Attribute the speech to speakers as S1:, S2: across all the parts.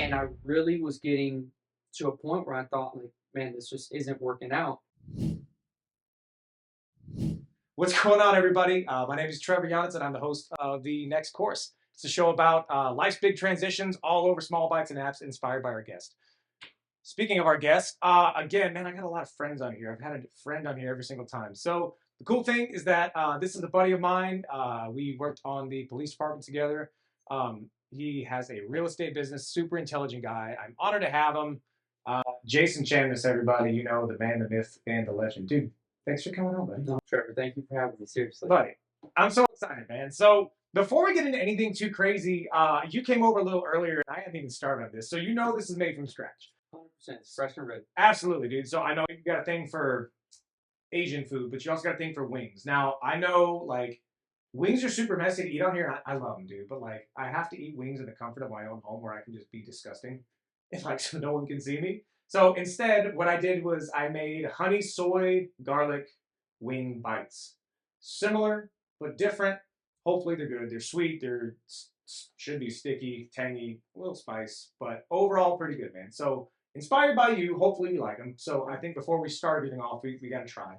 S1: And I really was getting to a point where I thought, like, man, this just isn't working out.
S2: What's going on, everybody? My name is Trevor Yanitz, and I'm the host of The Next Course. It's a show about life's big transitions all over small bites and apps inspired by our guest. Speaking of our guest, again, man, I got a lot of friends on here. I've had a friend on here every single time. So the cool thing is that this is a buddy of mine. We worked on the police department together. He has a real estate business, super intelligent guy. I'm honored to have him. Jason Chamness, everybody. You know, the man, the myth, and the legend. Dude, thanks for coming on, buddy.
S1: No, Trevor, thank you for having me. Seriously.
S2: Buddy, I'm so excited, man. So before we get into anything too crazy, you came over a little earlier, and I hadn't even started on this. So you know this is made from scratch.
S1: 100%. It's fresh and ready.
S2: Absolutely, dude. So I know you got a thing for Asian food, but you also got a thing for wings. Now, I know, like, wings are super messy to eat on here. I love them, dude. But, like, I have to eat wings in the comfort of my own home where I can just be disgusting. And, like, so no one can see me. So instead, what I did was I made honey soy garlic wing bites. Similar, but different. Hopefully they're good. They're sweet. They're should be sticky, tangy, a little spice, but overall pretty good, man. So inspired by you, hopefully you like them. So I think before we start everything off, we got to try.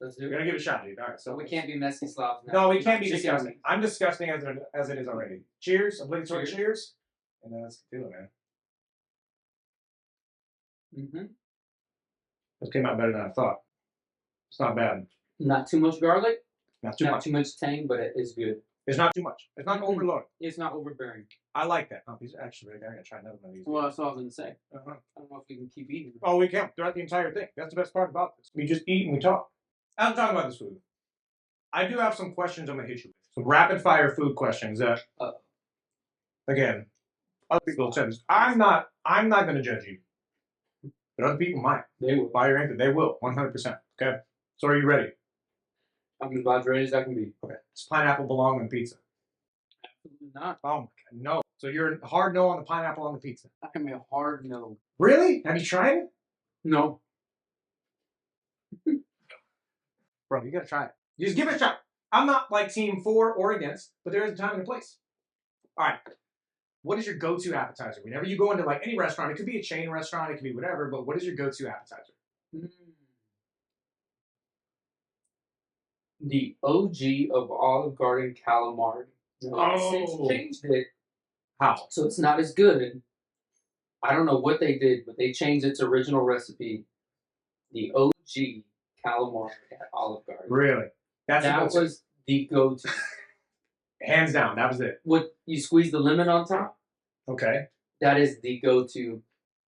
S1: Let's do
S2: We're
S1: it.
S2: going to give it a shot, dude. All right. So
S1: We can't be messy slobs now.
S2: No, we can't be
S1: Just
S2: disgusting. I'm disgusting as it is already. Cheers. Obligatory
S1: Cheers.
S2: cheers. And then let's do it, man.
S1: Mm-hmm.
S2: This came out better than I thought. It's not bad.
S1: Not too much garlic.
S2: Not too
S1: Not
S2: much.
S1: too much tang, but it is good.
S2: It's not too much. It's not overloaded.
S1: It's not overbearing.
S2: I like that. Oh, these are actually really good. I gotta try another one of these.
S1: Well, that's what I was going to say.
S2: Uh-huh.
S1: I don't know if we can keep eating.
S2: Oh, we can throughout the entire thing. That's the best part about this. We just eat and we talk. I'm talking about this food. I do have some questions I'm gonna hit you with. Some rapid fire food questions that, again, other people have said this. I'm not gonna judge you, but other people might.
S1: They will.
S2: By your answer, they will, 100%. Okay. So are you ready?
S1: I'm about as ready as I can be.
S2: Okay. Does pineapple belong on pizza?
S1: Absolutely not.
S2: Oh my God, no. So you're a hard no on the pineapple on the pizza?
S1: I can be a hard no.
S2: Really? Have you tried it?
S1: No.
S2: Bro, you gotta try it. You just give it a shot. I'm not like team for or against, but there is a time and a place. All right. What is your go-to appetizer? Whenever you go into like any restaurant, it could be a chain restaurant, it could be whatever, but what is your go-to appetizer?
S1: The OG of Olive Garden calamari.
S2: Oh.
S1: Since changed it,
S2: How?
S1: so it's not as good. I don't know what they did, but they changed its original recipe. The OG calamari at Olive Garden.
S2: Really? That
S1: Was the go-to.
S2: Hands down, that was it.
S1: What, you squeeze the lemon on top?
S2: Okay.
S1: That is the go-to.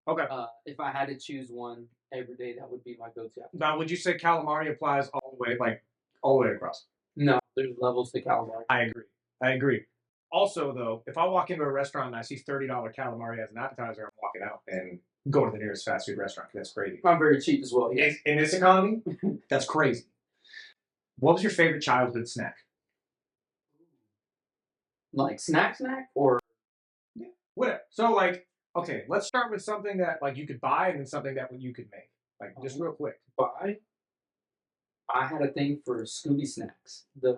S2: Okay.
S1: If I had to choose one every day, that would be my go-to.
S2: Now, would you say calamari applies all the way, like all the way across?
S1: No, there's levels to calamari.
S2: I agree. Also, though, if I walk into a restaurant and I see $30 calamari as an appetizer, I'm walking out and go to the nearest fast food restaurant. That's crazy.
S1: I'm very cheap as well. Yes.
S2: In this economy, that's crazy. What was your favorite childhood snack?
S1: Like snack or?
S2: Yeah, whatever. So, like, okay, let's start with something that like you could buy and then something that you could make. Like, just real quick.
S1: Buy? I had a thing for Scooby snacks. The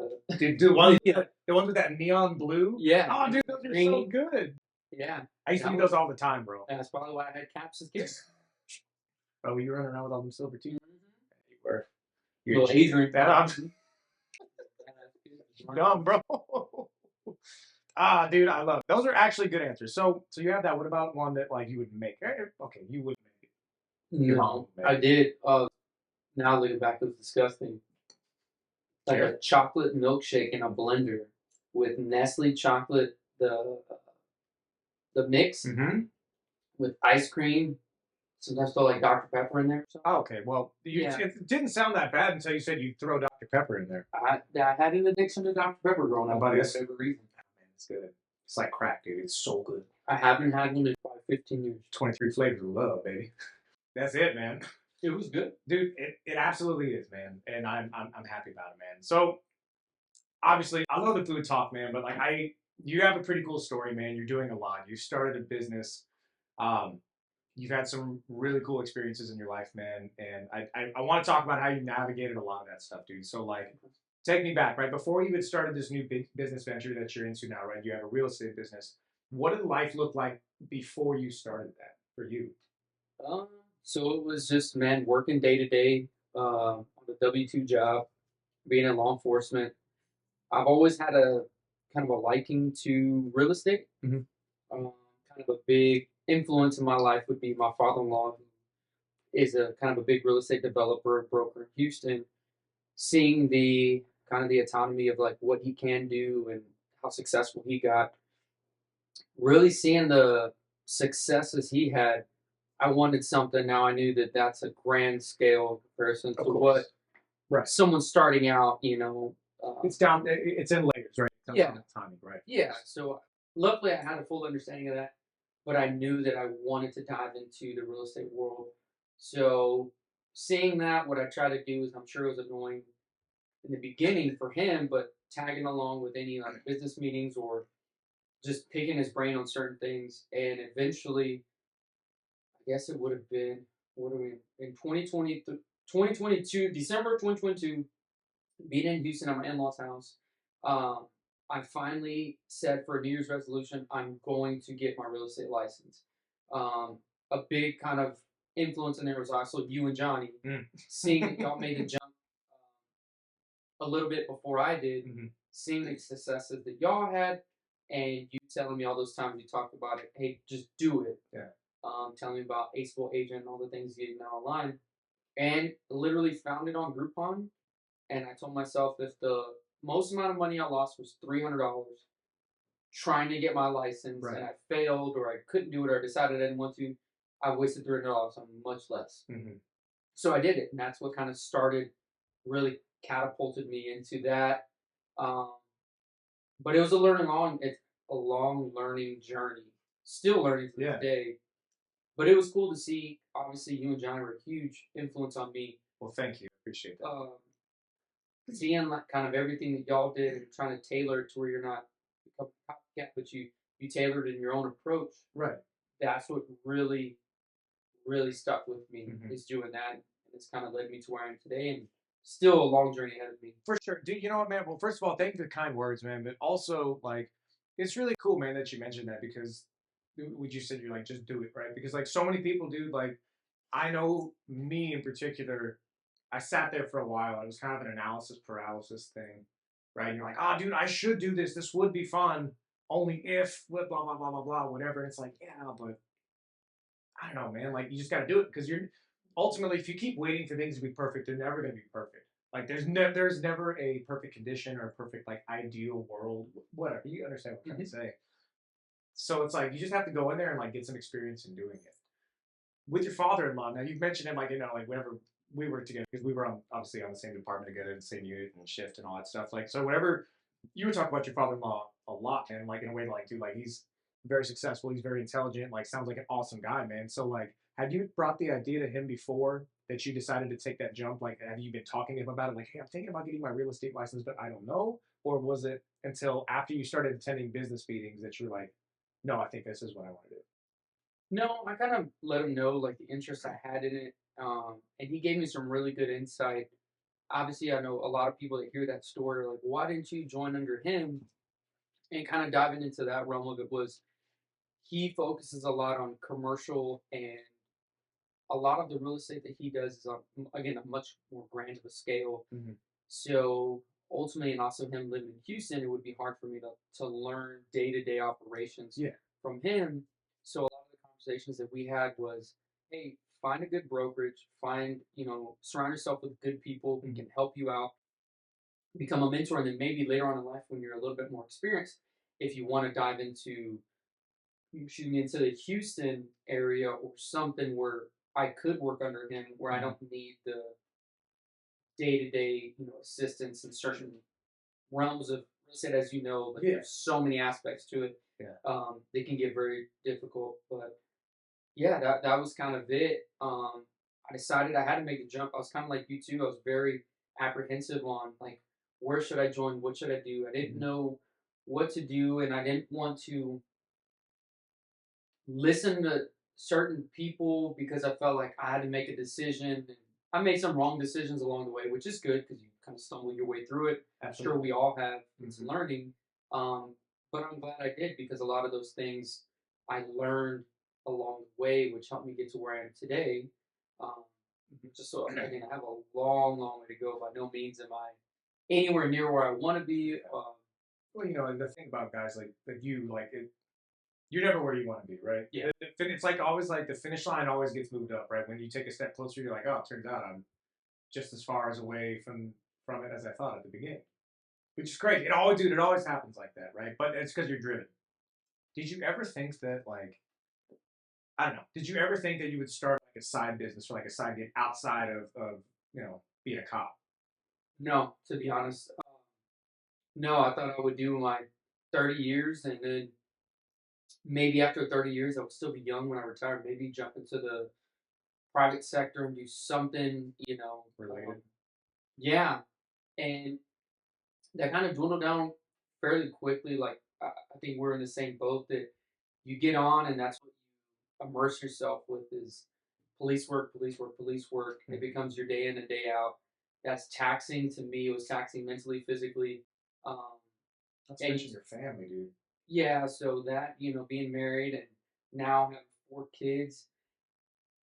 S2: ones with that neon blue?
S1: Yeah.
S2: Oh, dude, those are so good.
S1: Yeah.
S2: I used to eat those all the time, bro.
S1: That's probably why I had caps as kids.
S2: Oh, you running around with all them silver teeth? You were.
S1: You're Adrian.
S2: I'm dumb, bro. Dude, I love it. Those are actually good answers. So you have that. What about one that like you would make? Okay, you wouldn't make it.
S1: No, I did. Now looking back, it was disgusting. Like a chocolate milkshake in a blender with Nestle chocolate, the mix with ice cream. Sometimes throw like Dr. Pepper in there.
S2: Oh, okay, well, it didn't sound that bad until you said you'd throw Dr. Pepper in there.
S1: I had an addiction to Dr. Pepper growing up.
S2: For
S1: whatever reason.
S2: Man, it's good. It's like crack, dude. It's so good.
S1: I haven't had one in probably 15 years.
S2: 23 flavors of love, baby. That's it, man.
S1: It was good,
S2: dude. It absolutely is, man, and I'm happy about it, man. So obviously, I love the food talk, man. But like, you have a pretty cool story, man. You're doing a lot. You started a business. You've had some really cool experiences in your life, man. And I want to talk about how you navigated a lot of that stuff, dude. So like, take me back, right? Before you had started this new big business venture that you're into now, right? You have a real estate business. What did life look like before you started that for you?
S1: Um, so it was just, man, working day to day on a W-2 job, being in law enforcement. I've always had a kind of a liking to real estate.
S2: Mhm.
S1: Kind of a big influence in my life would be my father-in-law, who is a kind of a big real estate developer, broker in Houston. Seeing the kind of the autonomy of like what he can do and how successful he got, really seeing the successes he had, I wanted something. Now I knew that that's a grand scale comparison
S2: Of
S1: to what
S2: course. Right.
S1: someone starting out,
S2: It's down. It's in layers, right? It comes
S1: yeah,
S2: down to timing, right?
S1: yeah. So luckily, I had a full understanding of that, but I knew that I wanted to dive into the real estate world. So seeing that, what I try to do is, I'm sure it was annoying in the beginning for him, but tagging along with any like business meetings or just picking his brain on certain things, and eventually, I guess it would have been, what are we in 2020, 2022, December 2022, being in Houston at my in-laws house. um, I finally said for a New Year's resolution, I'm going to get my real estate license. um, a big kind of influence in there was also you and Johnny,
S2: Mm.
S1: seeing that y'all made the jump a little bit before I did,
S2: Mhm.
S1: seeing the successes that y'all had, and you telling me all those times you talked about it, hey, just do it.
S2: Yeah.
S1: Telling me about Aceable Agent and all the things you did now online, and literally found it on Groupon. And I told myself, if the most amount of money I lost was $300 trying to get my license,
S2: Right.
S1: and I failed or I couldn't do it or I decided I didn't want to, I wasted $300 on much less.
S2: Mhm.
S1: So I did it, and that's what kind of started, really catapulted me into that. Um, but it was it's a long learning journey. Still learning to this
S2: Yeah.
S1: day. But it was cool to see. Obviously, you and Johnny were a huge influence on me.
S2: Well, thank you. Appreciate that.
S1: Seeing like kind of everything that y'all did and trying to tailor it to where you're not becoming a copycat, but you tailored in your own approach.
S2: Right.
S1: That's what really stuck with me,
S2: Mhm.
S1: is doing that, and it's kind of led me to where I am today, and still a long journey ahead of me.
S2: For sure. Dude, you know what, man? Well, first of all, thank you for the kind words, man. But also, like, it's really cool, man, that you mentioned that because what you said, you're like, just do it, right? Because, like, so many people, dude, like, I know me in particular, I sat there for a while. It was kind of an analysis paralysis thing, right? You're like, oh, dude, I should do this. This would be fun. Only if, blah, blah, blah, blah, blah, blah, whatever. And it's like, yeah, but I don't know, man. Like, you just got to do it because you're ultimately, if you keep waiting for things to be perfect, they're never going to be perfect. Like, there's never a perfect condition or a perfect, like, ideal world, whatever. You understand what I'm trying to say. So it's like, you just have to go in there and, like, get some experience in doing it with your father-in-law. Now you've mentioned him, like, like whenever we worked together, because we were obviously on the same department together, the same unit and shift and all that stuff. Like, so whenever you were talking about your father-in-law a lot, man, like in a way, like, dude, like he's very successful, he's very intelligent, like sounds like an awesome guy, man. So like, had you brought the idea to him before that you decided to take that jump? Like, have you been talking to him about it? Like, hey, I'm thinking about getting my real estate license, but I don't know. Or was it until after you started attending business meetings that you're like, no, I think this is what I want to do?
S1: No, I kind of let him know like the interest I had in it, and he gave me some really good insight. Obviously, I know a lot of people that hear that story are like, "Why didn't you join under him?" And kind of diving into that realm of it was, he focuses a lot on commercial, and a lot of the real estate that he does is on, again, a much more grand of a scale.
S2: Mm-hmm.
S1: So ultimately, and also him living in Houston, it would be hard for me to learn day to day operations
S2: Yeah.
S1: from him. So a lot of the conversations that we had was, hey, find a good brokerage, surround yourself with good people who can help you out, become a mentor, and then maybe later on in life when you're a little bit more experienced, if you want to dive into the Houston area or something where I could work under him, where I don't need the day to day, assistance in certain realms of real estate. As you know, like,
S2: Yeah.
S1: there's so many aspects to it.
S2: Yeah.
S1: They can get very difficult, but yeah, that was kind of it. I decided I had to make the jump. I was kind of like you too. I was very apprehensive on like, where should I join? What should I do? I didn't know what to do, and I didn't want to listen to certain people because I felt like I had to make a decision. And I made some wrong decisions along the way, which is good because you kind of stumble your way through it.
S2: Absolutely.
S1: Sure, we all have. It's learning. But I'm glad I did, because a lot of those things I learned along the way, which helped me get to where I am today. Um, just so again, I have a long, long way to go. By no means am I anywhere near where I want to be.
S2: Well, you know, and the thing about guys like you, like you're never where you want to be, right?
S1: Yeah.
S2: It's like always like the finish line always gets moved up, right? When you take a step closer, you're like, oh, it turns out I'm just as far as away from it as I thought at the beginning, which is great. It always, dude, it always happens like that, right? But it's because you're driven. Did you ever think that, like, I don't know, did you ever think that you would start like a side business or like a side gig outside of you know, being a cop?
S1: No, to be honest, no. I thought I would do my 30 years, and then maybe after 30 years, I would still be young when I retire. Maybe jump into the private sector and do something,
S2: Related?
S1: yeah. And that kind of dwindled down fairly quickly. Like I think we're in the same boat that you get on, and that's what you immerse yourself with is police work, police work, police work. It becomes your day in and day out. That's taxing to me. It was taxing mentally, physically. Um,
S2: That's
S1: and
S2: mention your family, dude.
S1: yeah, so that being married and now having 4 kids,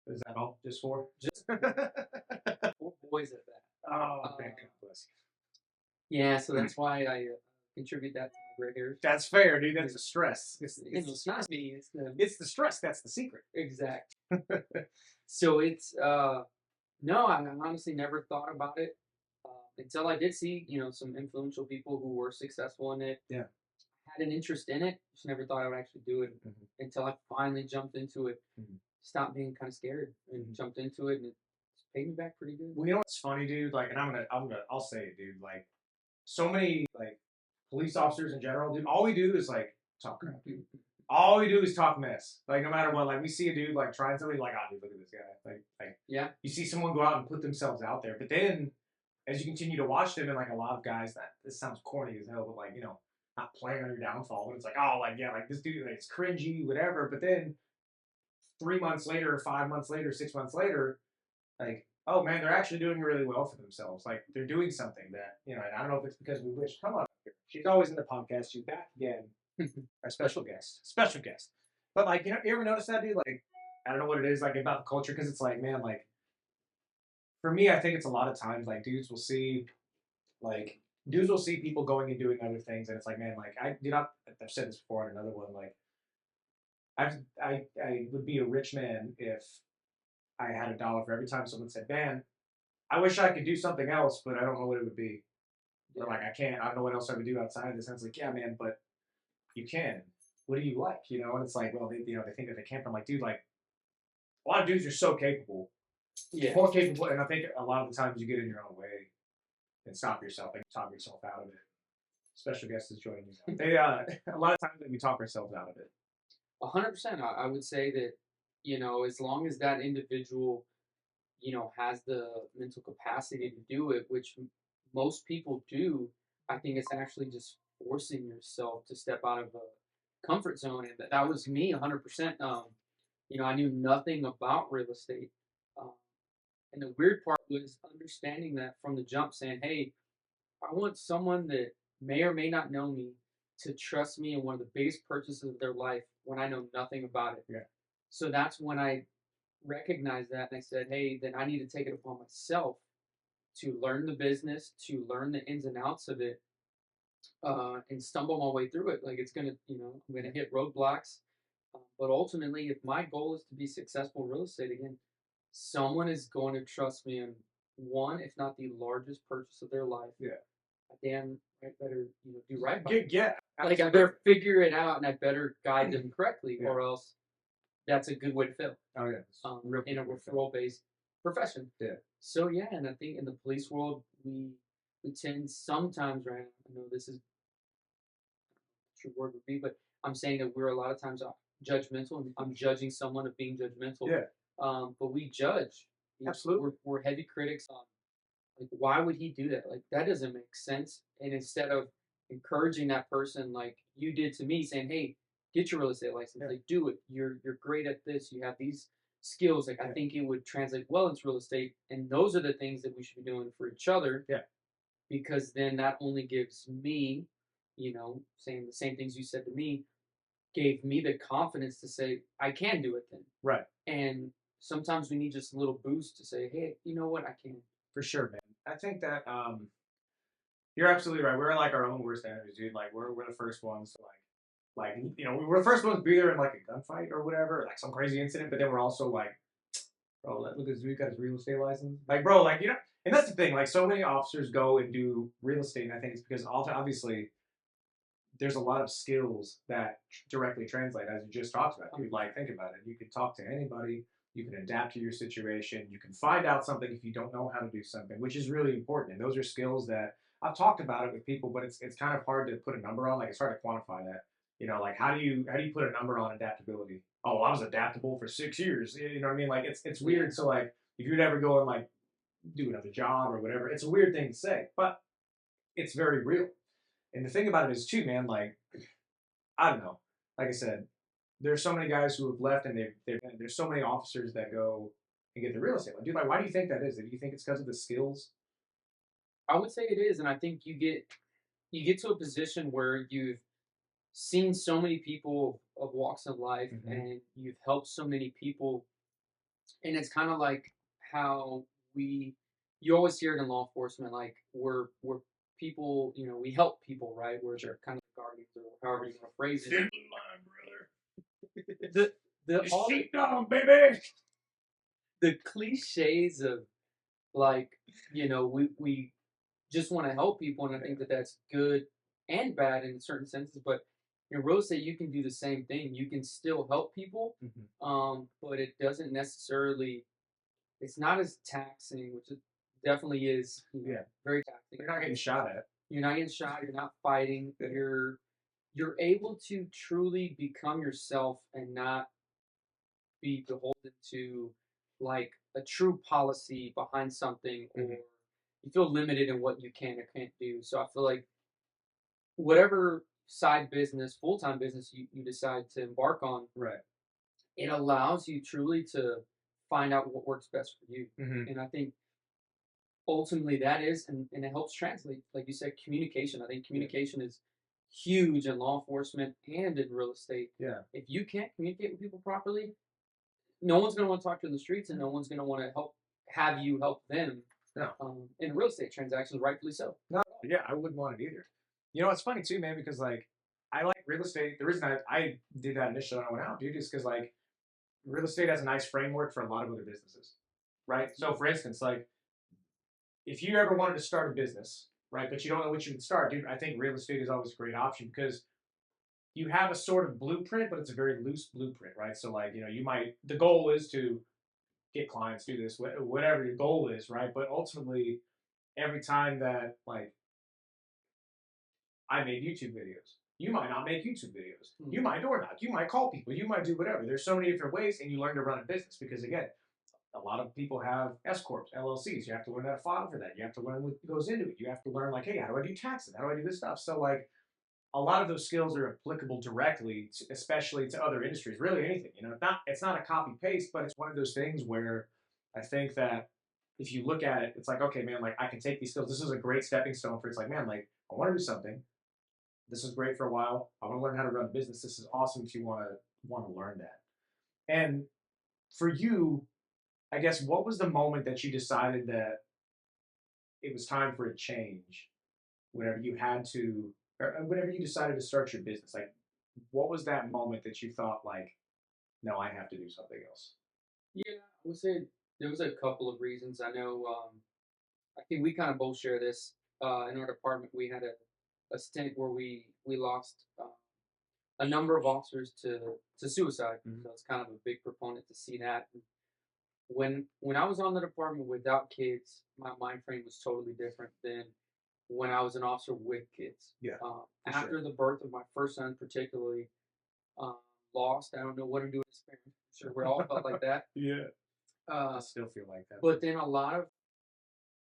S2: Is that all? Just four?
S1: just 4 boys at that.
S2: Oh, man, God bless you.
S1: Yeah, so that's why I contribute that to my gray hairs.
S2: That's fair, dude. That's the stress.
S1: It's not me.
S2: It's the stress. That's the secret.
S1: Exact. So it's no, I honestly never thought about it until I did see some influential people who were successful in it.
S2: Yeah.
S1: Had an interest in it. Just never thought I would actually do it until I finally jumped into it. Stopped being kind of scared and jumped into it, and it's paid me back pretty good.
S2: Well, you know what's funny, dude? Like, and I'll say it, dude. Like, so many like police officers in general, dude. All we do is like talk crap, dude. All we do is talk mess. Like, no matter what, like we see a dude like trying something, like, oh, dude, look at this guy. Like,
S1: Yeah.
S2: You see someone go out and put themselves out there, but then as you continue to watch them, and like a lot of guys, that this sounds corny as hell, but like not playing on your downfall. But it's like, oh, like yeah, like this dude, like it's cringy, whatever. But then 3 months later, 5 months later, 6 months later, like, oh man, they're actually doing really well for themselves. Like they're doing something that, and I don't know if it's because we wish, come on, she's always in the podcast. She's back again. Our special guest. But like, you ever notice that, dude? Like, I don't know what it is like about the culture, because it's like, man, like for me, I think it's a lot of times like dudes will see people going and doing other things, and it's like, man, like I've said this before on another one, like I would be a rich man if I had $1 for every time someone said, man, I wish I could do something else, but I don't know what it would be. Or like, I don't know what else I would do outside of this. And it's like, yeah, man, but you can. What do you like? And it's like, well, they think that they can't. I'm like, dude, like, a lot of dudes are so capable.
S1: Yeah.
S2: More capable. And I think a lot of the times you get in your own way and stop yourself and talk yourself out of it. Special guest is joining you now. They, a lot of times we talk ourselves out of it.
S1: 100%. I would say that, as long as that individual, has the mental capacity to do it, which most people do, I think it's actually just forcing yourself to step out of a comfort zone. And that was me 100%. I knew nothing about real estate. Um, and the weird part was understanding that from the jump, saying, hey, I want someone that may or may not know me to trust me in one of the biggest purchases of their life when I know nothing about it.
S2: Yeah.
S1: So that's when I recognized that, and I said, hey, then I need to take it upon myself to learn the business, to learn the ins and outs of it, and stumble my way through it. Like I'm gonna hit roadblocks, but ultimately, if my goal is to be successful in real estate again, someone is going to trust me in one, if not the largest purchase of their life.
S2: Yeah.
S1: I damn right better do right by them.
S2: Yeah.
S1: Like I better figure it out, and I better guide them correctly, or else that's a good way to fail.
S2: Oh yeah.
S1: In a referral-based profession.
S2: Yeah.
S1: So yeah, and I think in the police world, we tend sometimes, right? I know this is a true word would be, but I'm saying that we're a lot of times judgmental, and I'm judging someone of being judgmental.
S2: Yeah.
S1: But we judge.
S2: Absolutely.
S1: We're heavy critics on, like, why would he do that? Like, that doesn't make sense. And instead of encouraging that person, like you did to me, saying, hey, get your real estate license.
S2: Yeah.
S1: Like, do it. You're great at this. You have these skills. Like, I think it would translate well into real estate. And those are the things that we should be doing for each other.
S2: Yeah.
S1: Because then that only gives me, saying the same things you said to me, gave me the confidence to say I can do it then.
S2: Right.
S1: And sometimes we need just a little boost to say, hey, you know what, I can.
S2: For sure, man. I think that you're absolutely right. We're like our own worst enemies, dude. Like we're the first ones to we were the first ones to be there in like a gunfight or whatever, like some crazy incident. But then we're also like, bro, look at this dude got his real estate license. Like, bro, like and that's the thing. Like, so many officers go and do real estate, and I think it's because obviously there's a lot of skills that directly translate, as you just talked about. Dude, like, think about it. You can talk to anybody. You can adapt to your situation. You can find out something if you don't know how to do something, which is really important. And those are skills that I've talked about it with people, but it's kind of hard to put a number on. Like, it's hard to quantify that. Like how do you put a number on adaptability? Oh, I was adaptable for 6 years. You know what I mean? Like, it's weird. So like, if you'd ever go and like do another job or whatever, it's a weird thing to say, but it's very real. And the thing about it is too, man, like, I don't know. Like I said, there's so many guys who have left, and there's so many officers that go and get the real estate. Like, dude, like, why do you think that is? Do you think it's because of the skills?
S1: I would say it is, and I think you get to a position where you've seen so many people of walks of life, and you've helped so many people, and it's kind of like how you always hear it in law enforcement, like we're people, we help people, right? We're kind of guardians, or however you want to phrase it.
S2: Stand in line, brother.
S1: The all
S2: Sit down, baby.
S1: the cliches of, like, we just want to help people, and I think that that's good and bad in certain senses. But in real estate, you can do the same thing. You can still help people, but it doesn't necessarily. It's not as taxing, which it definitely is. Very taxing.
S2: You're not getting shot at.
S1: You're not getting shot. You're not fighting. You're able to truly become yourself and not be beholden to, like, a true policy behind something, or you feel limited in what you can or can't do. So I feel like whatever side business, full time business you decide to embark on,
S2: Right.
S1: it allows you truly to find out what works best for you. And I think ultimately that is, and it helps translate, like you said, communication. I think communication is huge in law enforcement and in real estate.
S2: Yeah.
S1: If you can't communicate with people properly, no one's going to want to talk to you in the streets, and no one's going to want to have you help them.
S2: No.
S1: In real estate transactions, rightfully so.
S2: No, yeah, I wouldn't want it either. It's funny too, man, because like I like real estate. The reason I did that initially when I went out, dude, is because like real estate has a nice framework for a lot of other businesses, right? So for instance, like if you ever wanted to start a business, right, but you don't know what you would start, dude, I think real estate is always a great option because you have a sort of blueprint, but it's a very loose blueprint, right? So like, the goal is to get clients, do this, whatever your goal is, right? But ultimately, every time that like I made YouTube videos, you might not make YouTube videos. You might door knock. You might call people. You might do whatever. There's so many different ways, and you learn to run a business because again, a lot of people have S corps, LLCs. You have to learn how to file for that. You have to learn what goes into it. You have to learn like, hey, how do I do taxes? How do I do this stuff? So like, a lot of those skills are applicable directly, especially to other industries. Really, anything. It's not a copy paste, but it's one of those things where I think that if you look at it, it's like, okay, man, like I can take these skills. This is a great stepping stone for. It's like, man, like I want to do something. This is great for a while. I want to learn how to run a business. This is awesome if you want to learn that. And for you, I guess, what was the moment that you decided that it was time for a change? Whenever you had to, or whenever you decided to start your business, like, what was that moment that you thought, like, no, I have to do something else?
S1: Yeah, I would say there was a couple of reasons. I know. I think we kind of both share this. In our department, we had a stint where we lost a number of officers to suicide. So it's kind of a big proponent to see that. When I was on the department without kids, my mind frame was totally different than when I was an officer with kids.
S2: Yeah,
S1: After
S2: sure.
S1: the birth of my first son, particularly, lost. I don't know what to do with his parents. I'm sure we all felt like that.
S2: Yeah. I
S1: Uh,
S2: still feel like that.
S1: but then a lot of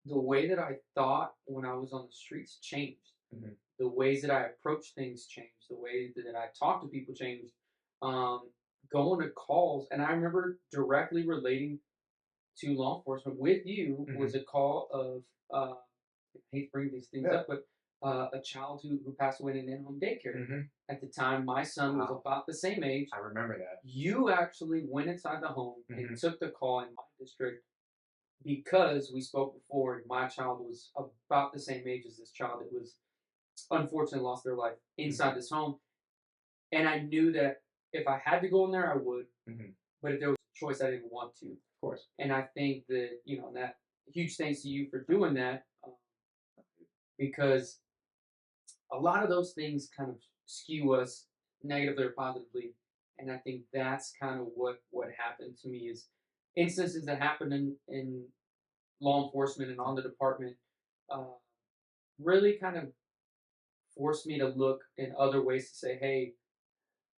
S1: the way that I thought when I was on the streets changed. The ways that I approached things changed. The way that I talked to people changed. Um, Going to calls, and I remember directly relating to law enforcement with you was a call of. I hate to bring these things
S2: Yeah.
S1: up, but a child who passed away in an in-home daycare.
S2: Mm-hmm.
S1: At the time, my son was about the same age.
S2: I remember that.
S1: You actually went inside the home
S2: Mm-hmm.
S1: and took the call in my district because we spoke before, and my child was about the same age as this child that was unfortunately lost their life inside this home. And I knew that if I had to go in there, I would.
S2: Mm-hmm.
S1: But if there was a choice, I didn't want to.
S2: Of course.
S1: And I think that, that huge thanks to you for doing that, because a lot of those things kind of skew us negatively or positively. And I think that's kind of what happened to me is instances that happen in law enforcement and on the department uh, really kind of forced me to look in other ways to say, hey,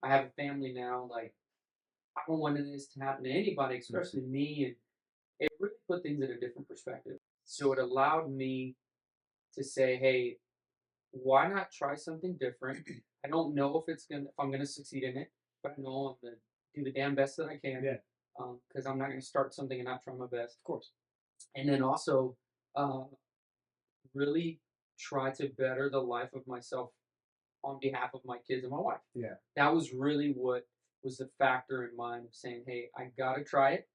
S1: I have a family now. Like, I don't want this to happen to anybody, especially me. And it really put things in a different perspective. So it allowed me to say, hey, why not try something different? I don't know if I'm gonna succeed in it, but I know I'm gonna do the damn best that I can.
S2: Yeah.
S1: Because I'm not gonna start something and not try my best.
S2: Of course.
S1: And then also, uh, really try to better the life of myself on behalf of my kids and my wife.
S2: Yeah.
S1: That was really what was the factor in mind of saying, hey, I gotta try it.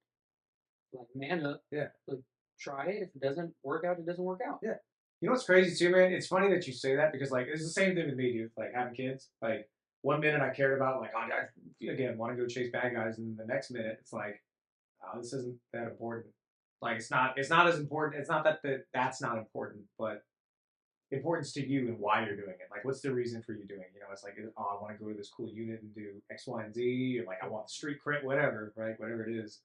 S1: Like, man up.
S2: Yeah.
S1: Like, try it. If it doesn't work out, it doesn't work out.
S2: Yeah. You know what's crazy too, man? It's funny that you say that because like it's the same thing with me, dude. Like having kids. Like one minute I cared about like I again want to go chase bad guys, and the next minute it's like, oh, this isn't that important. Like it's not as important. It's not that that's not important, but importance to you and why you're doing it. Like, what's the reason for you doing it? You know, it's like, oh, I want to go to this cool unit and do X, Y, and Z, or like I want the street cred, whatever, right? Whatever it is.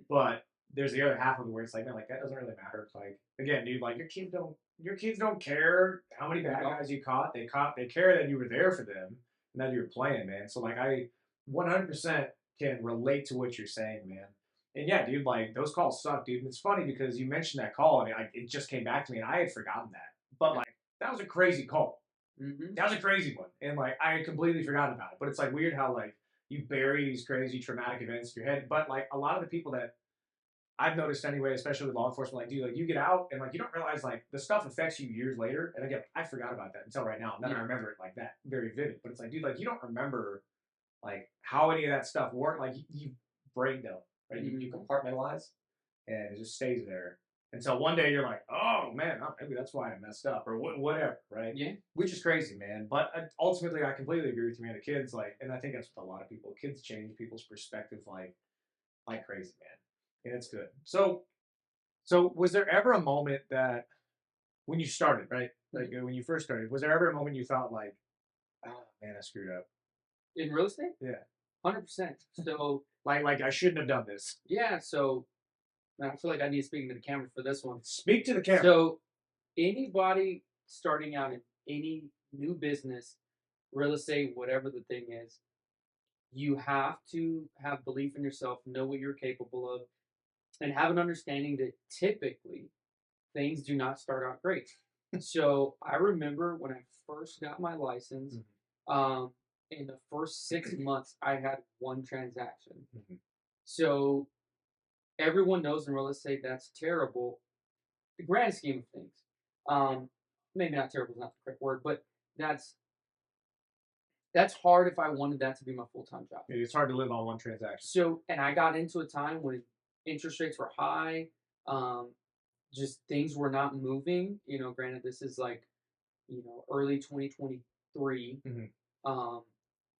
S2: But there's the other half of it where it's like, man, like that doesn't really matter. It's like, again, dude, like your kids don't care how many bad guys you caught. They care that you were there for them and that you were playing, man. So like I 100% can relate to what you're saying, man. And yeah, dude, like those calls suck, dude. And it's funny because you mentioned that call and it just came back to me and I had forgotten that. But like that was a crazy call.
S1: Mm-hmm.
S2: That was a crazy one. And like I had completely forgotten about it. But it's like weird how like you bury these crazy traumatic events in your head. But like a lot of the people that I've noticed anyway, especially with law enforcement, like, dude, like you get out and like you don't realize like the stuff affects you years later. And again, I forgot about that until right now. And then I remember it like that, very vivid. But it's like, dude, like you don't remember like how any of that stuff worked. Like you break down, right?
S1: Mm-hmm.
S2: You compartmentalize, and it just stays there until one day you're like, oh man, maybe that's why I messed up or whatever, right?
S1: Yeah.
S2: Which is crazy, man. But ultimately, I completely agree with you, man. The kids like, and I think that's with a lot of people. Kids change people's perspective like crazy, man. And it's good. So was there ever a moment that when you started, right? Like when you first started, was there ever a moment you thought like, oh man, I screwed up?
S1: In real estate?
S2: Yeah.
S1: 100%. So,
S2: Like I shouldn't have done this.
S1: yeah. So, man, I feel like I need to speak into the camera for this one.
S2: Speak to the camera.
S1: So, anybody starting out in any new business, real estate, whatever the thing is, you have to have belief in yourself, know what you're capable of, and have an understanding that typically things do not start out great. So I remember when I first got my license, in the first 6 months, I had one transaction.
S2: Mhm.
S1: So everyone knows in real estate that's terrible, the grand scheme of things. Maybe not terrible is not the correct word, but that's that's hard if I wanted that to be my full time job.
S2: It's hard to live on one transaction.
S1: So, and I got into a time when interest rates were high. Um, just things were not moving. Granted, this is like, early 2023.
S2: Mhm.
S1: Um,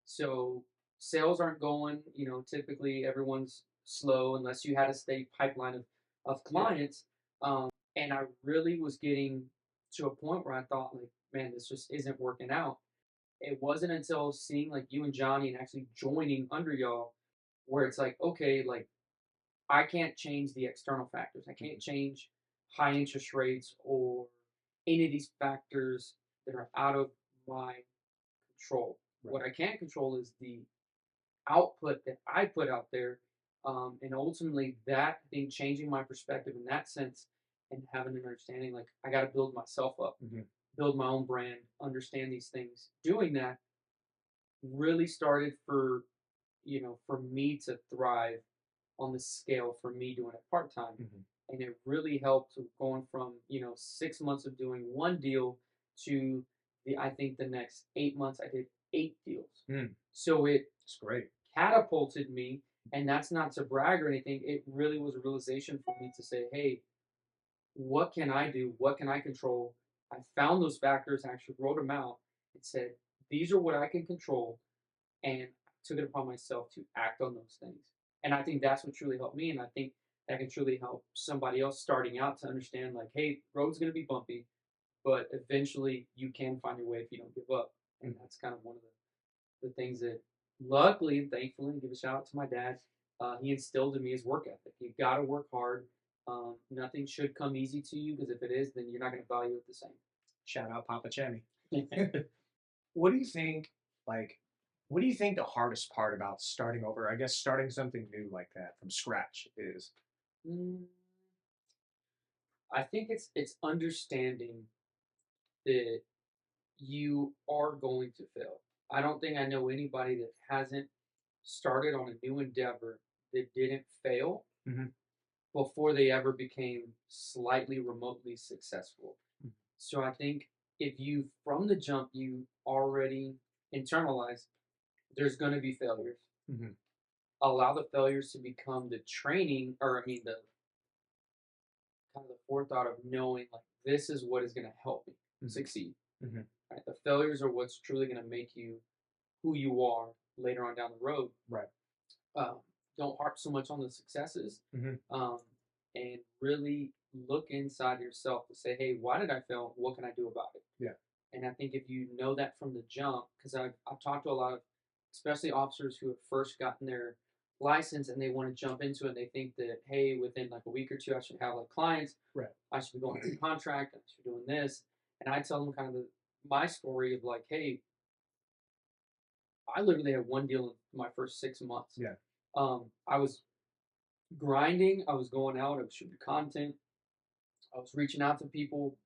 S1: so sales aren't going. Typically everyone's slow unless you had a steady pipeline of clients. And I really was getting to a point where I thought, like, man, this just isn't working out. It wasn't until seeing like you and Johnny and actually joining under y'all where it's like, okay, like I can't change the external factors. I can't change high interest rates or any of these factors that are out of my control.
S2: Right.
S1: What I can control is the output that I put out there. And ultimately, that being changing my perspective in that sense and having an understanding like I got to build myself up, build my own brand, understand these things. Doing that really started for me to thrive on the scale for me doing it part time. And it really helped going from 6 months of doing one deal to I think the next 8 months I did 8 deals.
S2: Mm,
S1: So it
S2: it's great.
S1: catapulted me, and that's not to brag or anything. It really was a realization for me to say, hey, what can I do? What can I control? I found those factors, actually wrote them out, and said, these are what I can control, and took it upon myself to act on those things. And I think that's what truly helped me, and I think that can truly help somebody else starting out to understand, like, hey, road's going to be bumpy, but eventually you can find your way if you don't give up. And that's kind of one of the things that, luckily, thankfully, give a shout out to my dad. He instilled in me his work ethic. You got to work hard. Nothing should come easy to you, because if it is, then you're not going to value it the same.
S2: Shout out Papa Chemi. What do you think? Like, what do you think the hardest part about starting over? I guess starting something new like that from scratch is.
S1: Mm, I think it's understanding that you are going to fail. I don't think I know anybody that hasn't started on a new endeavor that didn't fail
S2: Mm-hmm.
S1: before they ever became slightly remotely successful. So I think if you, from the jump, you already internalize there's going to be failures.
S2: Mm-hmm.
S1: Allow the failures to become the training, or I mean, the kind of the forethought of knowing, like, this is what is going to help me succeed.
S2: Mm-hmm.
S1: Right? The failures are what's truly going to make you who you are later on down the road.
S2: Right.
S1: Um, don't harp so much on the successes,
S2: Mm-hmm.
S1: and really look inside yourself to say, hey, why did I fail? What can I do about it?
S2: Yeah.
S1: And I think if you know that from the jump, because I've talked to a lot of, especially officers who have first gotten their license and they want to jump into it, and they think that, hey, within like a week or two, I should have like clients.
S2: Right.
S1: I should be going through contract. I should be doing this. And I tell them kind of my story of like, hey, I literally had one deal in my first 6 months.
S2: Yeah.
S1: I was grinding. I was going out. I was shooting content. I was reaching out to people,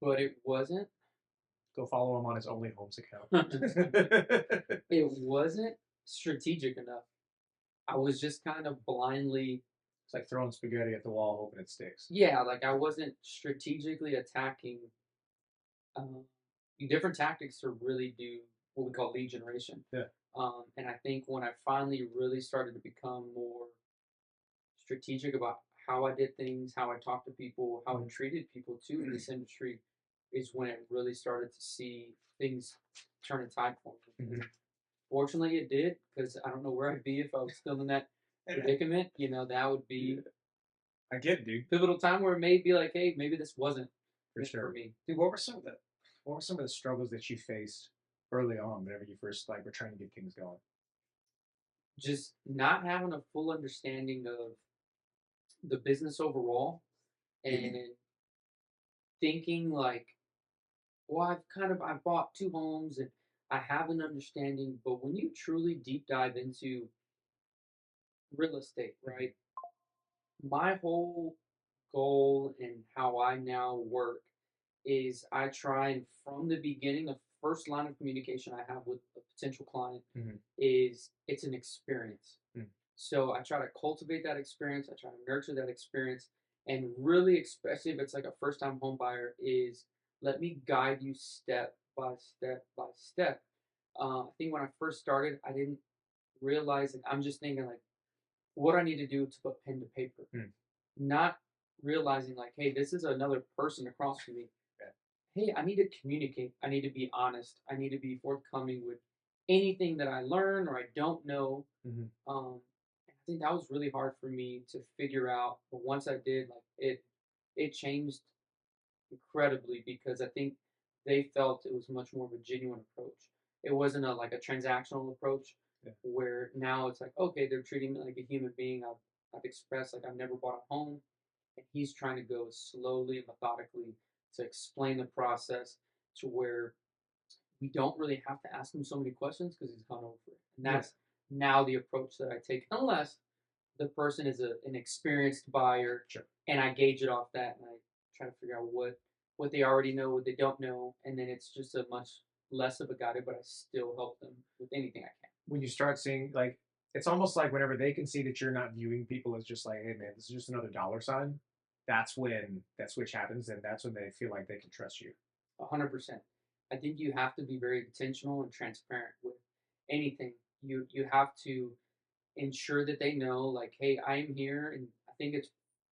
S1: but it wasn't.
S2: Go follow him on his Only Homes account.
S1: It wasn't strategic enough. I was just kind of blindly.
S2: It's like throwing spaghetti at the wall, hoping it sticks.
S1: Yeah, like I wasn't strategically attacking um, different tactics to really do what we call lead generation.
S2: Yeah.
S1: And I think when I finally really started to become more strategic about how I did things, how I talked to people, how I treated people too in this industry, is when it really started to see things turn a tide for me.
S2: Mm-hmm.
S1: Fortunately, it did, because I don't know where I'd be if I was still in that predicament. You know, that would be
S2: I get it, dude.
S1: pivotal time where it may be like, hey, maybe this wasn't
S2: For sure.
S1: for me.
S2: Dude, what were some of the struggles that you faced early on whenever you first like were trying to get things going?
S1: Just not having a full understanding of the business overall, and thinking like, well, I bought 2 homes and I have an understanding, but when you truly deep dive into real estate, right? My whole goal and how I now work is I try, and from the beginning, the first line of communication I have with a potential client
S2: Mm-hmm.
S1: is it's an experience.
S2: Mm.
S1: So I try to cultivate that experience. I try to nurture that experience, and really, especially if it's like a first time home buyer, is let me guide you step by step by step. I think when I first started, I didn't realize it. I'm just thinking like, what I need to do to put pen to paper, not realizing like, hey, this is another person across from me. Hey, I need to communicate. I need to be honest. I need to be forthcoming with anything that I learn or I don't know.
S2: Mm-hmm.
S1: I think that was really hard for me to figure out. But once I did, like it changed incredibly, because I think they felt it was much more of a genuine approach. It wasn't a like a transactional approach, where now it's like, okay, they're treating me like a human being. I've expressed like I've never bought a home, and he's trying to go slowly and methodically to explain the process to where we don't really have to ask him so many questions because he's gone over it. And that's now the approach that I take, unless the person is an experienced buyer,
S2: Sure.
S1: and I gauge it off that, and I try to figure out what they already know, what they don't know, and then it's just a much less of a guide, but I still help them with anything I can.
S2: When you start seeing like, it's almost like whenever they can see that you're not viewing people as just like, hey man, this is just another dollar sign. That's when that switch happens, and that's when they feel like they can trust you.
S1: 100%. I think you have to be very intentional and transparent with anything. You have to ensure that they know, like, hey, I am here, and I think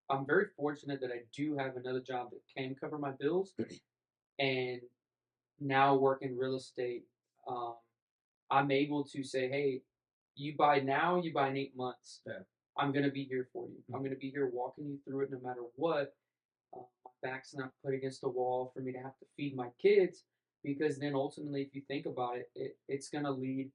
S1: I'm very fortunate that I do have another job that can cover my bills, and now work in real estate. Um, I'm able to say, hey, you buy now, you buy in 8 months.
S2: Yeah.
S1: I'm gonna be here for you. I'm gonna be here walking you through it no matter what. My back's not put against the wall for me to have to feed my kids, because then ultimately, if you think about it, it's gonna lead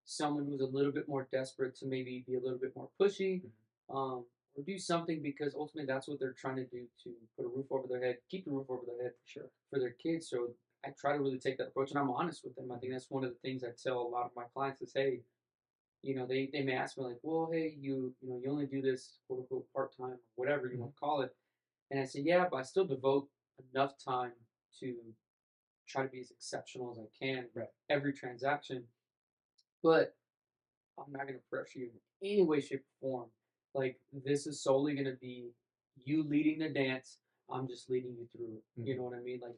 S1: someone who's a little bit more desperate to maybe be a little bit more pushy, or do something, because ultimately that's what they're trying to do, to put a roof over their head, keep the roof over their head for their kids. So I try to really take that approach, and I'm honest with them. I think that's one of the things I tell a lot of my clients is, hey, they may ask me like, well, hey, you only do this quote unquote part time, whatever you want to call it, and I say, yeah, but I still devote enough time to try to be as exceptional as I can every transaction, but I'm not going to pressure you in any way, shape, or form. Like, this is solely going to be you leading the dance. I'm just leading you through it. You know what I mean? Like,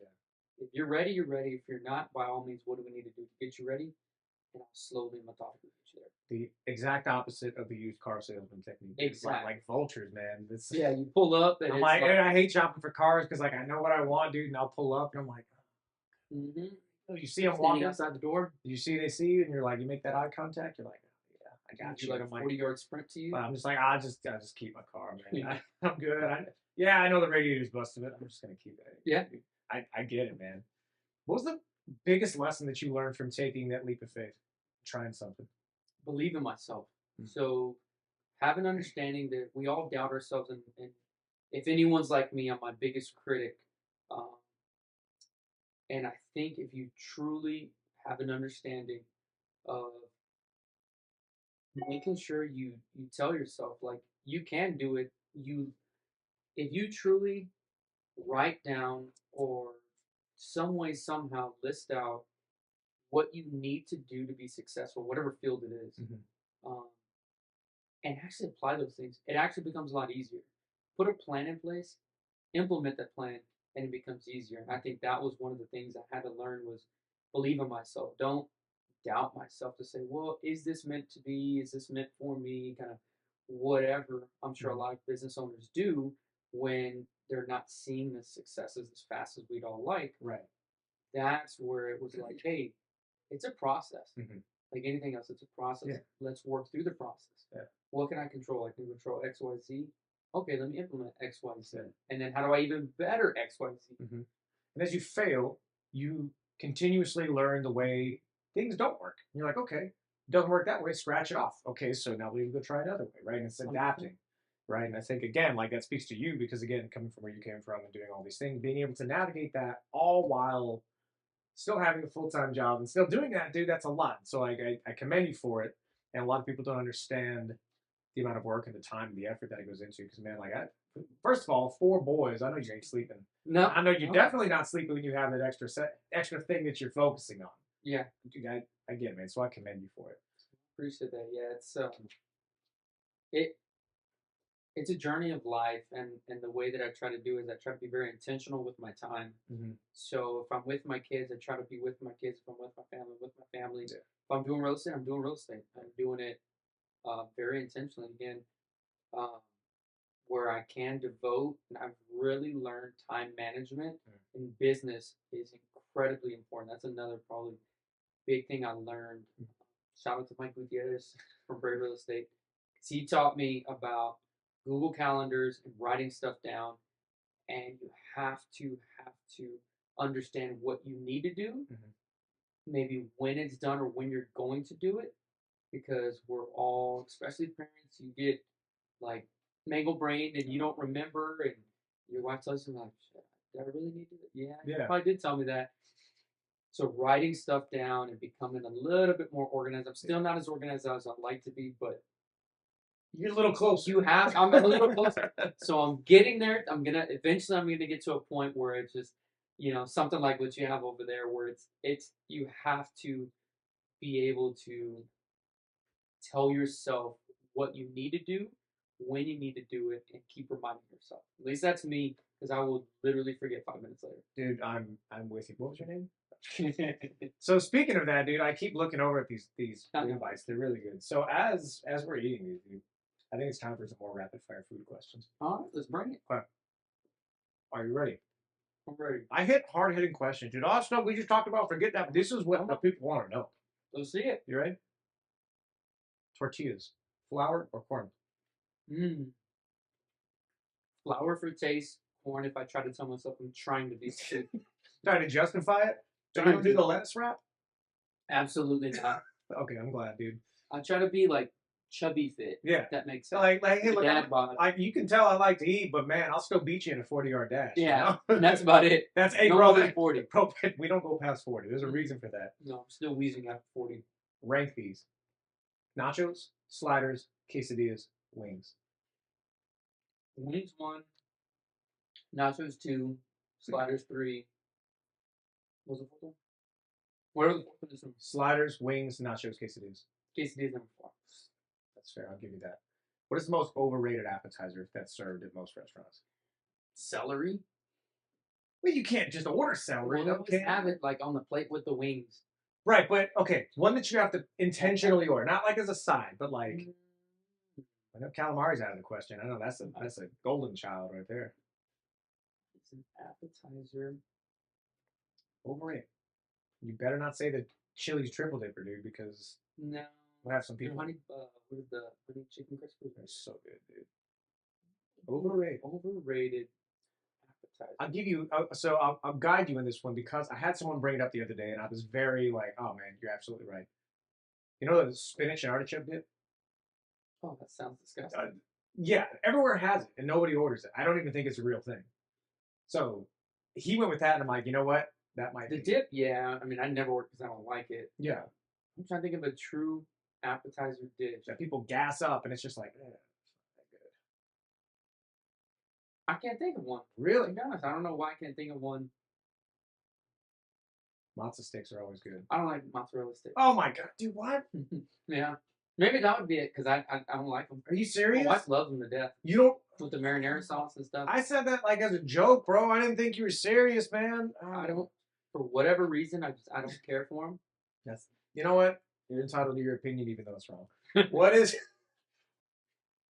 S1: if you're ready, you're ready. If you're not, by all means, what do we need to do to get you ready? And I'll slowly, methodically get you there.
S2: The exact opposite of the used car salesman technique.
S1: Exactly.
S2: Like vultures, man. It's,
S1: Yeah, you pull up, and
S2: I'm like, and I hate shopping for cars because like I know what I want, dude, and I'll pull up and I'm like,
S1: mm-hmm.
S2: you see them
S1: Standing
S2: walking
S1: outside the door.
S2: they see you, and you're like, you make that eye contact, you're like, oh, yeah, I got
S1: You
S2: you.
S1: like
S2: And
S1: a
S2: I'm like,
S1: 40-yard sprint to you.
S2: but I'm just like, I just keep my car, man. I'm good. Yeah, I know the radiator's busted, but I'm just gonna keep it.
S1: Yeah,
S2: I get it, man. What was the biggest lesson that you learned from taking that leap of faith, trying something?
S1: believe in myself. So have an understanding that we all doubt ourselves, and if anyone's like me, I'm my biggest critic. Um, and I think if you truly have an understanding of making sure you tell yourself, like, you can do it, if you truly write down, or some way somehow list out what you need to do to be successful, whatever field it is, um, and actually apply those things, it actually becomes a lot easier. Put a plan in place, implement that plan, and it becomes easier. And I think that was one of the things I had to learn, was believe in myself. Don't doubt myself to say, well, is this meant to be? Is this meant for me? Kind of whatever. I'm sure a lot of business owners do when they're not seeing the successes as fast as we'd all like.
S2: Right.
S1: That's where it was like, hey, it's a process. Like anything else, it's a process.
S2: Yeah.
S1: Let's work through the process.
S2: Yeah.
S1: What can I control? I can control X, Y, Z. Okay, let me implement X, Y, Z. And then how do I even better X, Y, Z?
S2: And as you fail, you continuously learn the way things don't work. And you're like, okay, it doesn't work that way, scratch it off. Okay, so now we go try another way, right? And it's adapting, right? And I think, again, like that speaks to you because, again, coming from where you came from and doing all these things, being able to navigate that all while still having a full-time job and still doing that, dude, that's a lot. So like, I commend you for it. And a lot of people don't understand the amount of work and the time and the effort that it goes into. Because, man, like, first of all, 4 boys, I know you ain't sleeping.
S1: No,
S2: I know you're definitely not sleeping when you have that extra thing that you're focusing on.
S1: Yeah,
S2: Dude, I get it, man. So I commend you for it.
S1: appreciate that. Yeah, it it's a journey of life, and the way that I try to do is I try to be very intentional with my time. So if I'm with my kids, I try to be with my kids. If I'm with my family.
S2: Yeah.
S1: If I'm doing real estate, I'm doing real estate. I'm doing it very intentionally. Again, um, where I can devote, and I've really learned time management in business is incredibly important. That's another probably big thing I learned. Shout out to Mike Gutierrez from Brave Real Estate, because he taught me about Google calendars and writing stuff down. And you have to understand what you need to do, maybe when it's done or when you're going to do it, because we're all, especially parents, you get like mangle brained and you don't remember, and your wife tells you like, "Shit, did I really need to do that?" Yeah, you probably did tell me that. So writing stuff down and becoming a little bit more organized. I'm still not as organized as I'd like to be, but
S2: you're a little closer.
S1: I'm a little closer. So I'm getting there. I'm gonna get to a point where it's just, something like what you have over there, where it's you have to be able to tell yourself what you need to do, when you need to do it and keep reminding yourself. At least that's me, because I will literally forget 5 minutes later.
S2: Dude, I'm with you. What was your name? So speaking of that, dude, I keep looking over at these wing bites. They're really good. So as we're eating these, dude, I think it's time for some more rapid fire food questions.
S1: All right, let's bring it.
S2: Okay. Are you ready?
S1: I'm ready.
S2: I hit hard hitting questions, dude. All that stuff we just talked about, forget that. But this is what the people want to know.
S1: Let's see it.
S2: You ready? Tortillas, flour or corn?
S1: Flour for taste, corn if I try to tell myself I'm trying to be sick.
S2: Trying to justify it? So you don't do the lettuce wrap?
S1: Absolutely not.
S2: Okay, I'm glad, dude.
S1: I try to be like chubby fit.
S2: Yeah,
S1: if that makes sense.
S2: Like hey, look,
S1: dad bod.
S2: you can tell I like to eat, but man, I'll still beat you in a 40-yard dash.
S1: Yeah,
S2: you know?
S1: that's about it.
S2: That's no
S1: more than 40.
S2: Bro, we don't go past 40. There's a reason for that.
S1: No, I'm still wheezing after 40.
S2: Rank these: nachos, sliders, quesadillas, wings.
S1: Wings 1, nachos 2, sliders 3. What was the fourth one? Whatever the fourth one is.
S2: Sliders, wings, nachos, quesadillas.
S1: Quesadillas number 4.
S2: That's fair. I'll give you that. What is the most overrated appetizer that's served at most restaurants?
S1: Celery.
S2: Well, you can't just order celery.
S1: Well, always have it like on the plate with the wings.
S2: Right, but okay, one that you have to intentionally order, not like as a side, but like. I know calamari's out of the question. I know that's a golden child right there.
S1: It's an appetizer.
S2: Overrated. You better not say the Chili's triple dipper, dude, because
S1: no.
S2: We'll have some people.
S1: What is the honey chicken crispers?
S2: They're so good, dude. Overrated.
S1: Overrated appetizer.
S2: I'll give you. So I'll guide you in this one because I had someone bring it up the other day, and I was very like, "Oh man, you're absolutely right." You know the spinach and artichoke dip?
S1: Oh, that sounds disgusting.
S2: Yeah, everywhere has it, and nobody orders it. I don't even think it's a real thing. So he went with that, and I'm like, you know what? That might
S1: the
S2: be.
S1: Dip. Yeah, I mean, I never ordered because I don't like it.
S2: Yeah,
S1: I'm trying to think of a true appetizer dish
S2: that people gas up, and it's just like, it's not that good.
S1: I can't think of one.
S2: Really?
S1: To be honest, I don't know why I can't think of one.
S2: Matzo sticks are always good.
S1: I don't like mozzarella sticks.
S2: Oh my god, dude, what?
S1: Yeah. Maybe that would be it because I don't like them.
S2: Are you serious?
S1: My wife loves them to death.
S2: You don't
S1: with the marinara sauce and stuff.
S2: I said that like as a joke, bro. I didn't think you were serious, man.
S1: I don't. For whatever reason, I don't care for them.
S2: Yes. You know what? You're entitled to your opinion, even though it's wrong. What is?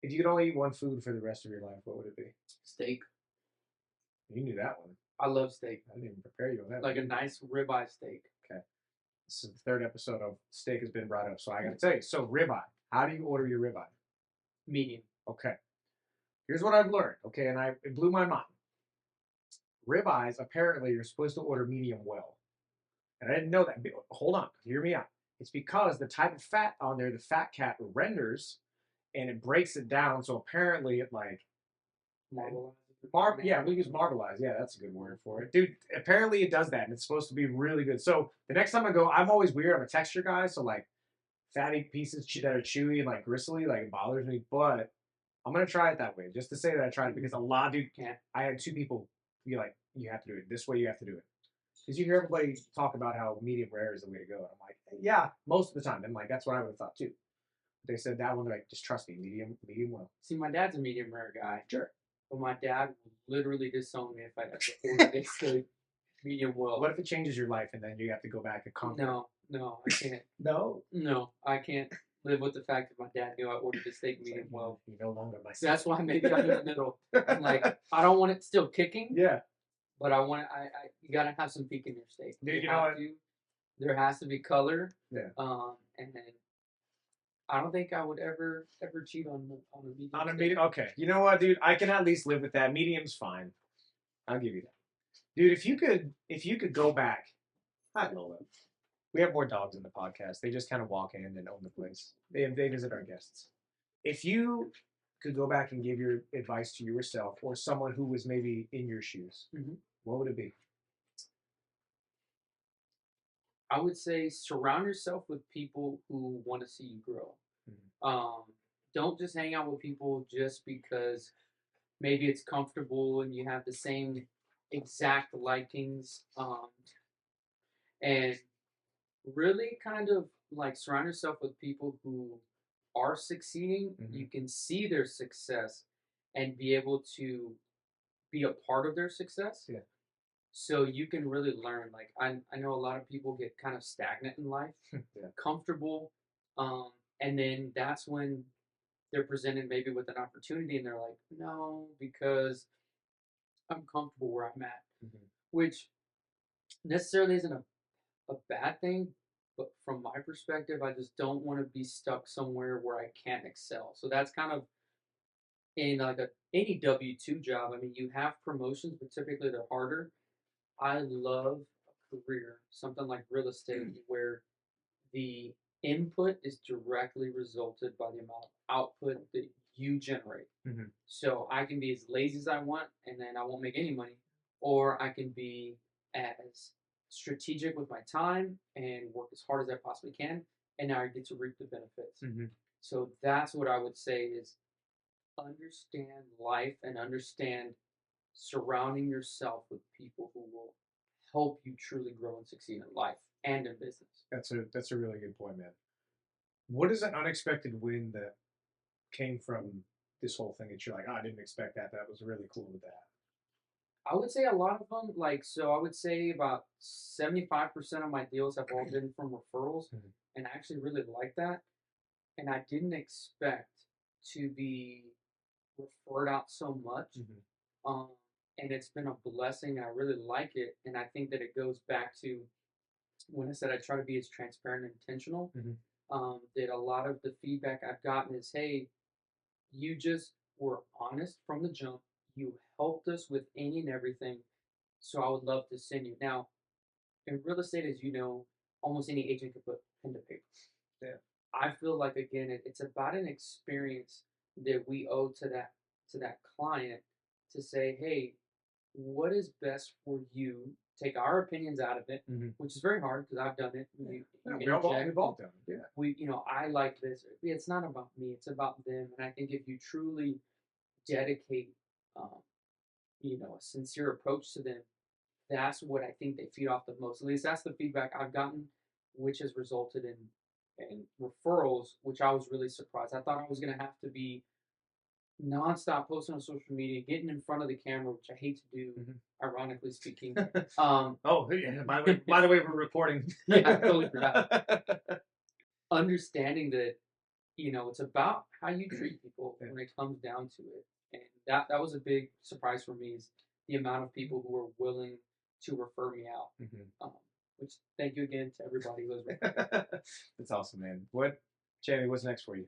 S2: If you could only eat one food for the rest of your life, what would it be?
S1: Steak.
S2: You knew that one.
S1: I love steak.
S2: I didn't even prepare you on that.
S1: Like a nice ribeye steak.
S2: Okay. This is the third episode of steak has been brought up, so I got to tell you. So ribeye. How do you order your ribeye?
S1: Medium.
S2: Okay. Here's what I've learned. Okay, and it blew my mind. Ribeyes, apparently, you're supposed to order medium well. And I didn't know that. Hold on. Hear me out. It's because the type of fat on there, the fat cat renders, and it breaks it down. So apparently it like... Yeah, we use marbleize. Yeah, that's a good word for it. Dude, apparently it does that, and it's supposed to be really good. So the next time I go, I'm always weird. I'm a texture guy, so like fatty pieces that are chewy and like gristly, like it bothers me. But I'm going to try it that way, just to say that I tried it, because a lot of dude can't. I had 2 people be like, you have to do it this way, you have to do it. Because you hear everybody talk about how medium rare is the way to go. And I'm like, yeah, most of the time. I'm like, that's what I would have thought too. But they said that one, they're like, just trust me, medium well.
S1: See, my dad's a medium rare guy.
S2: Sure.
S1: But my dad will literally disown me if I ever order steak medium well.
S2: What if it changes your life and then you have to go back and conquer?
S1: No, I can't.
S2: No,
S1: I can't live with the fact that my dad knew I ordered the steak medium well.
S2: You're no longer my
S1: son. That's why maybe I'm in the middle. I'm like, I don't want it still kicking.
S2: Yeah.
S1: But I want you gotta have some peak in your steak.
S2: Dude, you know what?
S1: There has to be color.
S2: Yeah.
S1: And then I don't think I would ever cheat on a medium.
S2: On a medium, okay. You know what, dude? I can at least live with that. Medium's fine. I'll give you that, dude. If you could go back, hi Lola. We have more dogs in the podcast. They just kind of walk in and own the place. They visit our guests. If you could go back and give your advice to yourself or someone who was maybe in your shoes, what would it be?
S1: I would say surround yourself with people who want to see you grow. Don't just hang out with people just because maybe it's comfortable and you have the same exact likings. And really kind of like surround yourself with people who are succeeding, you can see their success and be able to be a part of their success.
S2: Yeah.
S1: So you can really learn. Like I know a lot of people get kind of stagnant in life,
S2: Yeah.
S1: comfortable, and then that's when they're presented maybe with an opportunity and they're like, no, because I'm comfortable where I'm at, which necessarily isn't a bad thing. But from my perspective, I just don't want to be stuck somewhere where I can't excel. So that's kind of in like any W-2 job. I mean, you have promotions, but typically they're harder. I love a career, something like real estate, where the input is directly resulted by the amount of output that you generate. So I can be as lazy as I want, and then I won't make any money, or I can be as strategic with my time and work as hard as I possibly can, and now I get to reap the benefits. So that's what I would say is understand life and understand surrounding yourself with people who will help you truly grow and succeed in life and in business.
S2: That's a really good point, man. What is an unexpected win that came from this whole thing that you're like, oh, I didn't expect that. That was really cool with that.
S1: I would say a lot of them, like, so I would say about 75% of my deals have all been from referrals, and I actually really like that. And I didn't expect to be referred out so much. Um, and it's been a blessing. I really like it. And I think that it goes back to when I said I try to be as transparent and intentional. That a lot of the feedback I've gotten is, hey, you just were honest from the jump. You helped us with any and everything. So I would love to send you. Now, in real estate, as you know, almost any agent can put pen to paper.
S2: Yeah.
S1: I feel like again, it's about an experience that we owe to that client to say, hey, what is best for you? Take our opinions out of it, which is very hard because I've done it.
S2: We've all done it. Yeah.
S1: I like this. It's not about me; it's about them. And I think if you truly dedicate, um, a sincere approach to them, that's what I think they feed off the most. At least that's the feedback I've gotten, which has resulted in referrals, which I was really surprised. I thought I was gonna have to be nonstop posting on social media, getting in front of the camera, which I hate to do, ironically speaking.
S2: Oh, yeah. By the way, we're recording.
S1: Yeah, I totally forgot. Understanding that, it's about how you treat people when it comes down to it. And that was a big surprise for me is the amount of people who are willing to refer me out. Which thank you again to everybody who has referred.
S2: That's awesome, man. Jamie, what's next for you?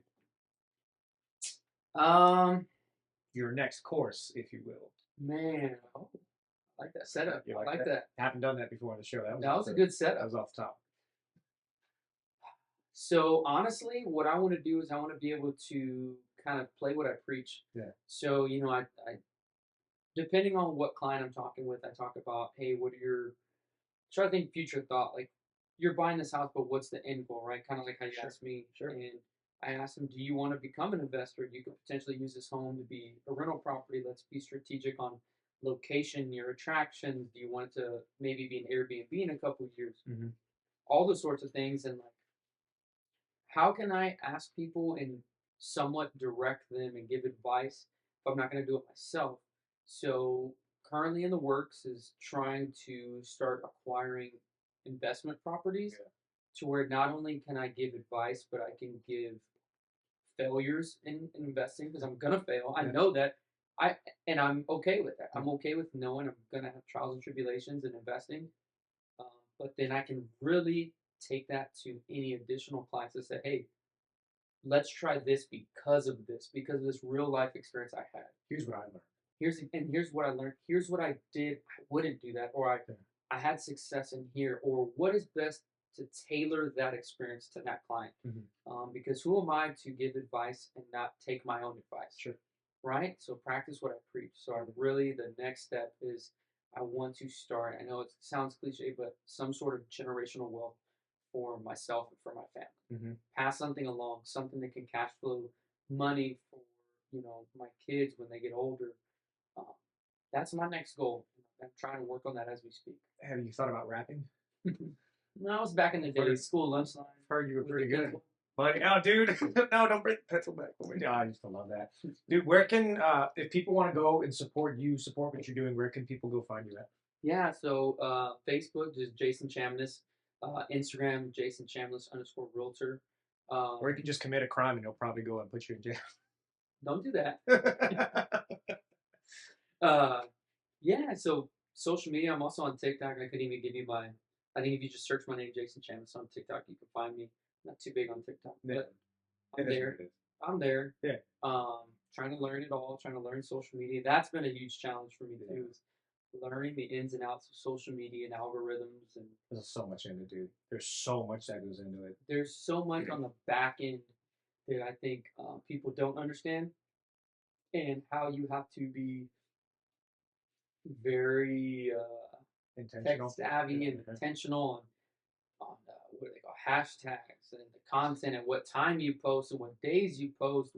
S2: Your next course, if you will.
S1: Man, I like that setup.
S2: You
S1: I like that.
S2: I haven't done that before on the show.
S1: That was a good setup.
S2: That was off the top.
S1: So honestly, what I want to do is I want to be able to kind of play what I preach.
S2: Yeah.
S1: So I depending on what client I'm talking with, I talk about, hey, what are your try to think future thought, like you're buying this house, but what's the end goal, right? Kind of like how you asked me.
S2: Sure.
S1: And I asked him, do you want to become an investor? You could potentially use this home to be a rental property. Let's be strategic on location, near attractions. Do you want it to maybe be an Airbnb in a couple of years? All those sorts of things. And like, how can I ask people and somewhat direct them and give advice if I'm not going to do it myself? So currently in the works is trying to start acquiring investment properties to where not only can I give advice, but I can give failures in investing because I'm gonna fail. I know that. And I'm okay with that. I'm okay with knowing I'm gonna have trials and tribulations in investing. But then I can really take that to any additional clients and say, hey, let's try this because of this real life experience I had.
S2: Here's what I learned.
S1: Here's what I learned. Here's what I did. I wouldn't do that, or I had success in here, or what is best to tailor that experience to that client. Because who am I to give advice and not take my own advice?
S2: Sure.
S1: Right. So practice what I preach. So I really the next step is I want to start. I know it sounds cliche, but some sort of generational wealth for myself and for my family. Pass something along, something that can cash flow money for my kids when they get older. That's my next goal. I'm trying to work on that as we speak.
S2: Have you thought about rapping?
S1: No, I was back in the day, school lunchtime.
S2: Heard you were pretty good. But yeah, dude, no, don't bring the pencil back. Yeah, I used to love that, dude. Where can if people want to go and support you, support what you're doing, where can people go find you at?
S1: Yeah, so Facebook is Jason Chamness, Instagram Jason Chamness _ Realtor.
S2: Or you can just commit a crime and he'll probably go and put you in jail.
S1: Don't do that. Yeah, so social media. I'm also on TikTok. I couldn't even give you my. I think if you just search my name, Jason Chamness, on TikTok, you can find me. Not too big on TikTok, but I'm
S2: It is
S1: there.
S2: what it is.
S1: I'm there.
S2: Yeah.
S1: Trying to learn it all, trying to learn social media. That's been a huge challenge for me too. Is learning the ins and outs of social media and algorithms, and
S2: There's so much in it, dude. There's so much that goes into it.
S1: there's so much on the back end that I think people don't understand, and how you have to be very tech
S2: Intentional.
S1: savvy and intentional on what do they call hashtags and the content and what time you post and what days you post,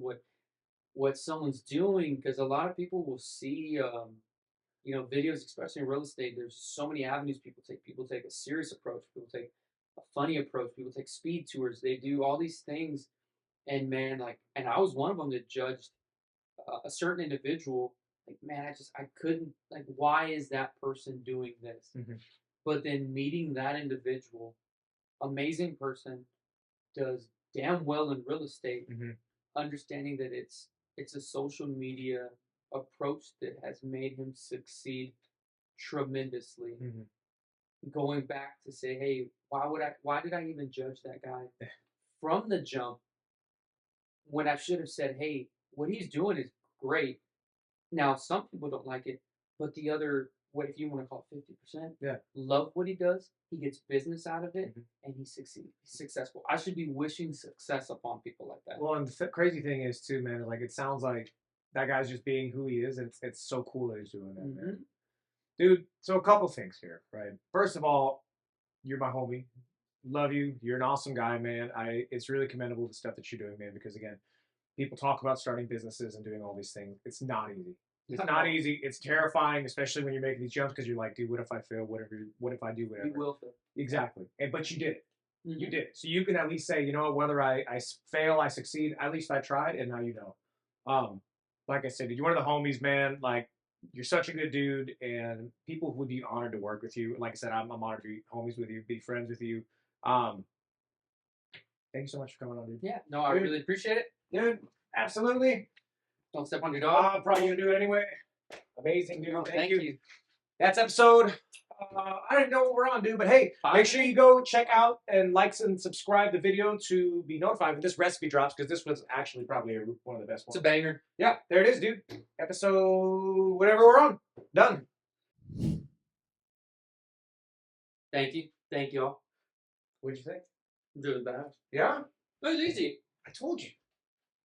S1: what someone's doing, because a lot of people will see videos, especially in real estate. There's so many avenues people take. People take a serious approach, people take a funny approach, people take speed tours, they do all these things. And man, like, and I was one of them that judged a certain individual. Like, man, I couldn't, like, why is that person doing this?
S2: Mm-hmm.
S1: But then meeting that individual, amazing person, does damn well in real estate,
S2: Mm-hmm.
S1: understanding that it's a social media approach that has made him succeed tremendously.
S2: Mm-hmm.
S1: Going back to say, hey, why did I even judge that guy from the jump, when I should have said, hey, what he's doing is great. Now some people don't like it, but the other, what if you want to call it 50%,
S2: Yeah.
S1: love what he does, he gets business out of it,
S2: Mm-hmm.
S1: and he's successful. I should be wishing success upon people like that.
S2: Well, and the crazy thing is too, man. Like it sounds like that guy's just being who he is, and it's so cool that he's doing that,
S1: Mm-hmm.
S2: man. Dude, so a couple things here, right? First of all, you're my homie. Love you. You're an awesome guy, man. It's really commendable the stuff that you're doing, man, because again, people talk about starting businesses and doing all these things. It's not easy. It's not easy. It's terrifying, especially when you're making these jumps, because you're like, dude, what if I fail? What if I do whatever?
S1: You will fail.
S2: Exactly. But you did it.
S1: Mm-hmm.
S2: You did it. So you can at least say, you know, whether I fail, I succeed, at least I tried, and now you know. Like I said, dude, you're one of the homies, man. Like, you're such a good dude, and people would be honored to work with you. Like I said, I'm honored to be homies with you, be friends with you. Thank you so much for coming on, dude.
S1: Yeah, no, I really appreciate it.
S2: Dude, absolutely.
S1: Don't step on your dog.
S2: I'm probably going to do it anyway. Amazing, dude.
S1: No,
S2: Thank you. That's episode. I don't know what we're on, dude, but hey, make sure you go check out and like and subscribe the video to be notified when this recipe drops, because this was actually probably one of the best ones.
S1: It's a banger.
S2: Yeah, there it is, dude. Episode whatever we're on. Done.
S1: Thank you. Thank y'all.
S2: What'd you think?
S1: Really bad.
S2: Yeah?
S1: It was easy.
S2: I told you.